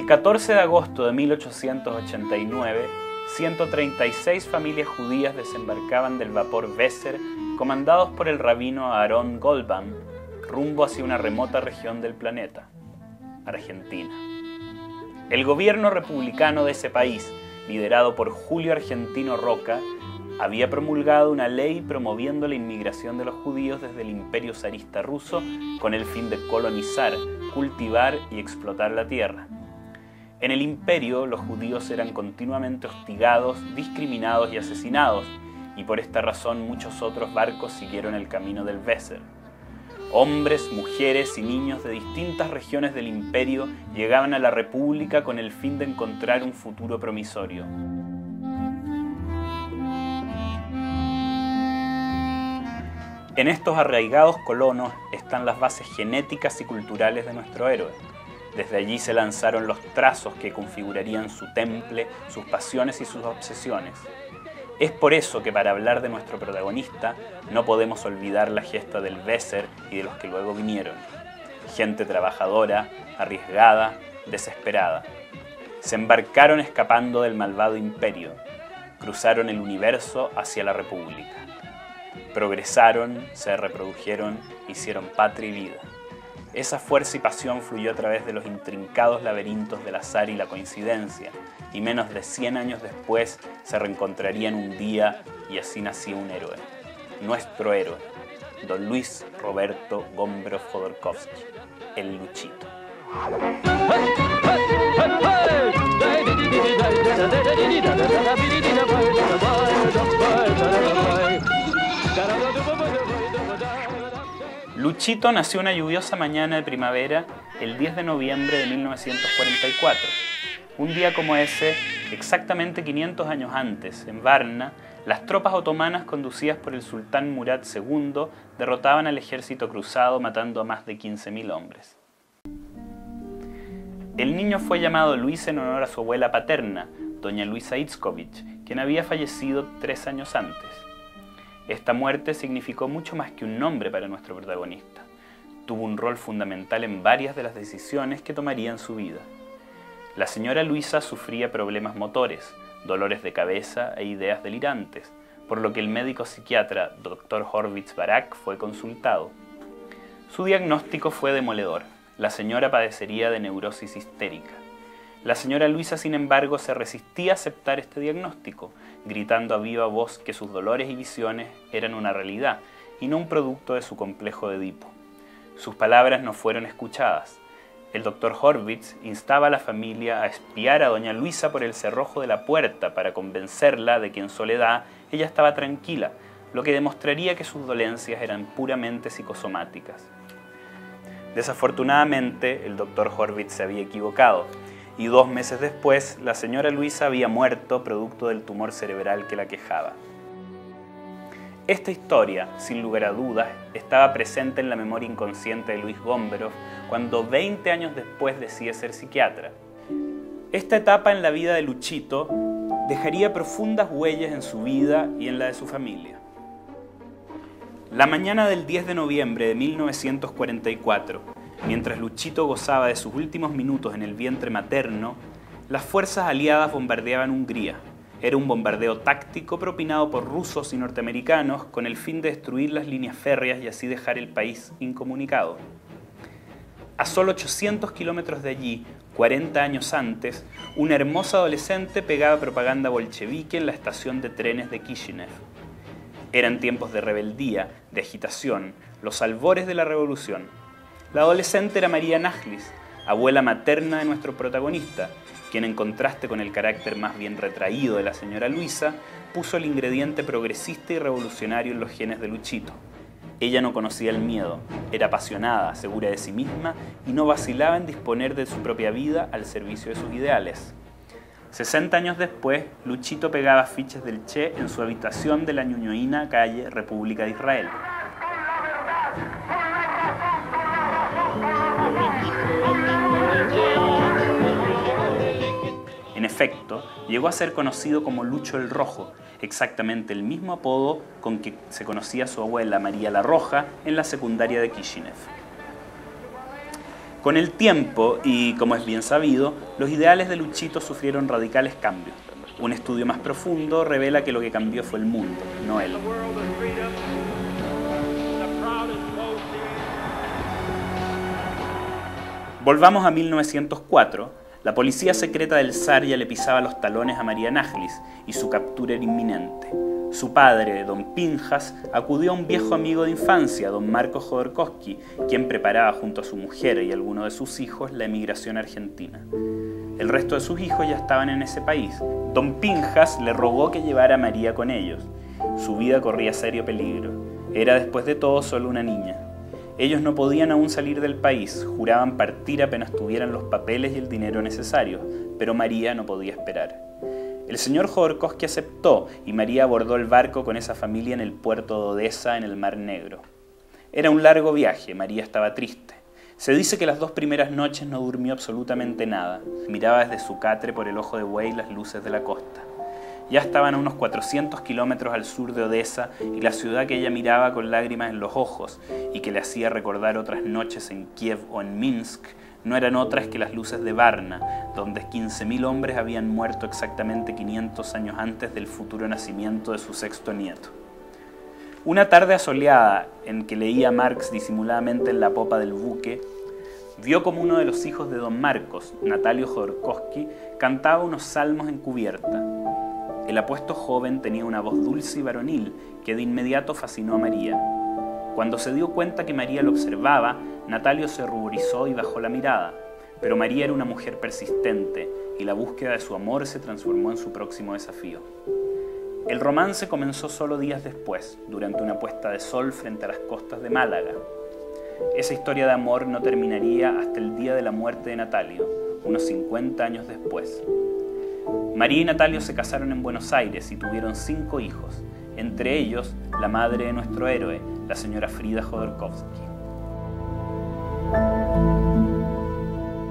El 14 de agosto de 1889, 136 familias judías desembarcaban del vapor Weser, comandados por el rabino Aharon Goldbaum, rumbo hacia una remota región del planeta, Argentina. El gobierno republicano de ese país, liderado por Julio Argentino Roca, había promulgado una ley promoviendo la inmigración de los judíos desde el imperio zarista ruso con el fin de colonizar, cultivar y explotar la tierra. En el imperio, los judíos eran continuamente hostigados, discriminados y asesinados, y por esta razón muchos otros barcos siguieron el camino del Weser. Hombres, mujeres y niños de distintas regiones del imperio llegaban a la República con el fin de encontrar un futuro promisorio. En estos arraigados colonos están las bases genéticas y culturales de nuestro héroe. Desde allí se lanzaron los trazos que configurarían su temple, sus pasiones y sus obsesiones. Es por eso que para hablar de nuestro protagonista no podemos olvidar la gesta del Weser y de los que luego vinieron. Gente trabajadora, arriesgada, desesperada. Se embarcaron escapando del malvado imperio. Cruzaron el universo hacia la República. Progresaron, se reprodujeron, hicieron patria y vida. Esa fuerza y pasión fluyó a través de los intrincados laberintos del azar y la coincidencia, y menos de 100 años después se reencontrarían un día y así nacía un héroe. Nuestro héroe, don Luis Roberto Gombrov Jodorowsky, el Luchito. Luchito nació una lluviosa mañana de primavera el 10 de noviembre de 1944. Un día como ese, exactamente 500 años antes, en Varna, las tropas otomanas conducidas por el sultán Murad II derrotaban al ejército cruzado matando a más de 15.000 hombres. El niño fue llamado Luis en honor a su abuela paterna, doña Luisa Itzkovich, quien había fallecido 3 años antes. Esta muerte significó mucho más que un nombre para nuestro protagonista. Tuvo un rol fundamental en varias de las decisiones que tomaría en su vida. La señora Luisa sufría problemas motores, dolores de cabeza e ideas delirantes, por lo que el médico psiquiatra Dr. Horvitz Barak fue consultado. Su diagnóstico fue demoledor. La señora padecería de neurosis histérica. La señora Luisa, sin embargo, se resistía a aceptar este diagnóstico, gritando a viva voz que sus dolores y visiones eran una realidad y no un producto de su complejo de Edipo. Sus palabras no fueron escuchadas. El doctor Horvitz instaba a la familia a espiar a doña Luisa por el cerrojo de la puerta para convencerla de que en soledad ella estaba tranquila, lo que demostraría que sus dolencias eran puramente psicosomáticas. Desafortunadamente, el doctor Horvitz se había equivocado, y 2 meses después, la señora Luisa había muerto producto del tumor cerebral que la quejaba. Esta historia, sin lugar a dudas, estaba presente en la memoria inconsciente de Luis Gombrov cuando 20 años después decide ser psiquiatra. Esta etapa en la vida de Luchito dejaría profundas huellas en su vida y en la de su familia. La mañana del 10 de noviembre de 1944, mientras Luchito gozaba de sus últimos minutos en el vientre materno, las fuerzas aliadas bombardeaban Hungría. Era un bombardeo táctico propinado por rusos y norteamericanos con el fin de destruir las líneas férreas y así dejar el país incomunicado. A solo 800 kilómetros de allí, 40 años antes, una hermosa adolescente pegaba propaganda bolchevique en la estación de trenes de Kishinev. Eran tiempos de rebeldía, de agitación, los albores de la revolución. La adolescente era María Najlis, abuela materna de nuestro protagonista, quien en contraste con el carácter más bien retraído de la señora Luisa, puso el ingrediente progresista y revolucionario en los genes de Luchito. Ella no conocía el miedo, era apasionada, segura de sí misma y no vacilaba en disponer de su propia vida al servicio de sus ideales. 60 años después, Luchito pegaba afiches del Che en su habitación de la Ñuñoína calle República de Israel. En efecto, llegó a ser conocido como Lucho el Rojo, exactamente el mismo apodo con que se conocía a su abuela María la Roja en la secundaria de Kishinev. Con el tiempo, y como es bien sabido, los ideales de Luchito sufrieron radicales cambios. Un estudio más profundo revela que lo que cambió fue el mundo, no él. Volvamos a 1904. La policía secreta del zar ya le pisaba los talones a María Nájlis y su captura era inminente. Su padre, don Pinjas, acudió a un viejo amigo de infancia, don Marcos Jodorowsky, quien preparaba junto a su mujer y algunos de sus hijos la emigración argentina. El resto de sus hijos ya estaban en ese país. Don Pinjas le rogó que llevara a María con ellos. Su vida corría serio peligro. Era después de todo solo una niña. Ellos no podían aún salir del país, juraban partir apenas tuvieran los papeles y el dinero necesarios, pero María no podía esperar. El señor Jodorowsky aceptó y María abordó el barco con esa familia en el puerto de Odesa, en el Mar Negro. Era un largo viaje, María estaba triste. Se dice que las 2 primeras noches no durmió absolutamente nada. Miraba desde su catre por el ojo de buey las luces de la costa. Ya estaban a unos 400 kilómetros al sur de Odesa y la ciudad que ella miraba con lágrimas en los ojos y que le hacía recordar otras noches en Kiev o en Minsk no eran otras que las luces de Varna, donde 15.000 hombres habían muerto exactamente 500 años antes del futuro nacimiento de su 6º nieto. Una tarde asoleada, en que leía Marx disimuladamente en la popa del buque, vio como uno de los hijos de don Marcos, Natalio Jodorowsky, cantaba unos salmos en cubierta. El apuesto joven tenía una voz dulce y varonil que de inmediato fascinó a María. Cuando se dio cuenta que María lo observaba, Natalio se ruborizó y bajó la mirada, pero María era una mujer persistente y la búsqueda de su amor se transformó en su próximo desafío. El romance comenzó solo días después, durante una puesta de sol frente a las costas de Málaga. Esa historia de amor no terminaría hasta el día de la muerte de Natalio, unos 50 años después. María y Natalio se casaron en Buenos Aires y tuvieron 5 hijos, entre ellos la madre de nuestro héroe, la señora Frida Jodorowsky.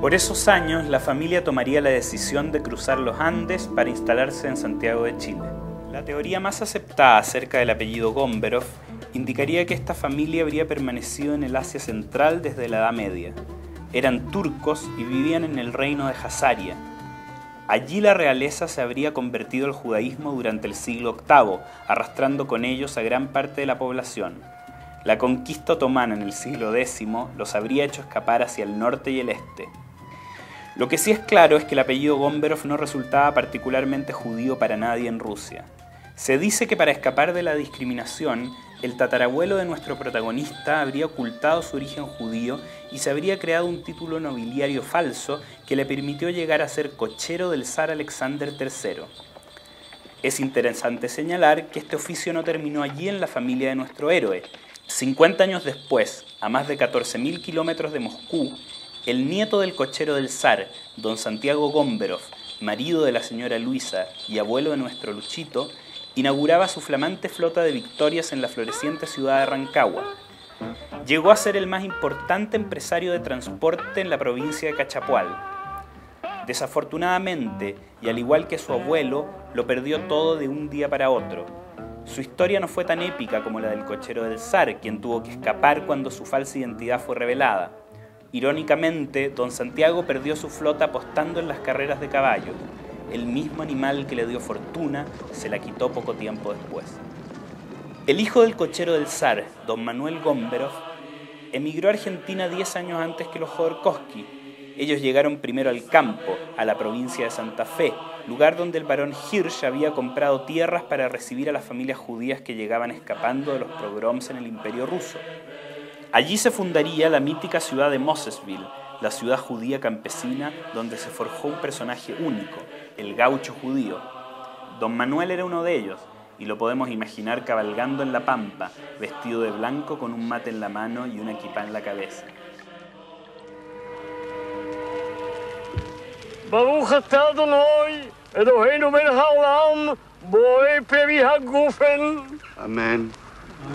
Por esos años, la familia tomaría la decisión de cruzar los Andes para instalarse en Santiago de Chile. La teoría más aceptada acerca del apellido Gomberov indicaría que esta familia habría permanecido en el Asia Central desde la Edad Media. Eran turcos y vivían en el reino de Jasaria. Allí la realeza se habría convertido al judaísmo durante el siglo VIII, arrastrando con ellos a gran parte de la población. La conquista otomana en el siglo X los habría hecho escapar hacia el norte y el este. Lo que sí es claro es que el apellido Gomberov no resultaba particularmente judío para nadie en Rusia. Se dice que para escapar de la discriminación, el tatarabuelo de nuestro protagonista habría ocultado su origen judío y se habría creado un título nobiliario falso que le permitió llegar a ser cochero del zar Alexander III. Es interesante señalar que este oficio no terminó allí en la familia de nuestro héroe. 50 años después, a más de 14.000 kilómetros de Moscú, el nieto del cochero del zar, don Santiago Gomberov, marido de la señora Luisa y abuelo de nuestro Luchito, inauguraba su flamante flota de victorias en la floreciente ciudad de Rancagua. Llegó a ser el más importante empresario de transporte en la provincia de Cachapual. Desafortunadamente, y al igual que su abuelo, lo perdió todo de un día para otro. Su historia no fue tan épica como la del cochero del zar, quien tuvo que escapar cuando su falsa identidad fue revelada. Irónicamente, don Santiago perdió su flota apostando en las carreras de caballos. El mismo animal que le dio fortuna se la quitó poco tiempo después. El hijo del cochero del zar, don Manuel Gomberov, emigró a Argentina 10 años antes que los Jodorowsky. Ellos llegaron primero al campo, a la provincia de Santa Fe, lugar donde el barón Hirsch había comprado tierras para recibir a las familias judías que llegaban escapando de los pogroms en el Imperio Ruso. Allí se fundaría la mítica ciudad de Mosesville, la ciudad judía campesina donde se forjó un personaje único, el gaucho judío. Don Manuel era uno de ellos, y lo podemos imaginar cabalgando en la pampa, vestido de blanco con un mate en la mano y una kipá en la cabeza. Baruch atah Adonai, Eloheinu melech haolam, borei peri hagufen. Amen.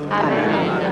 Amen.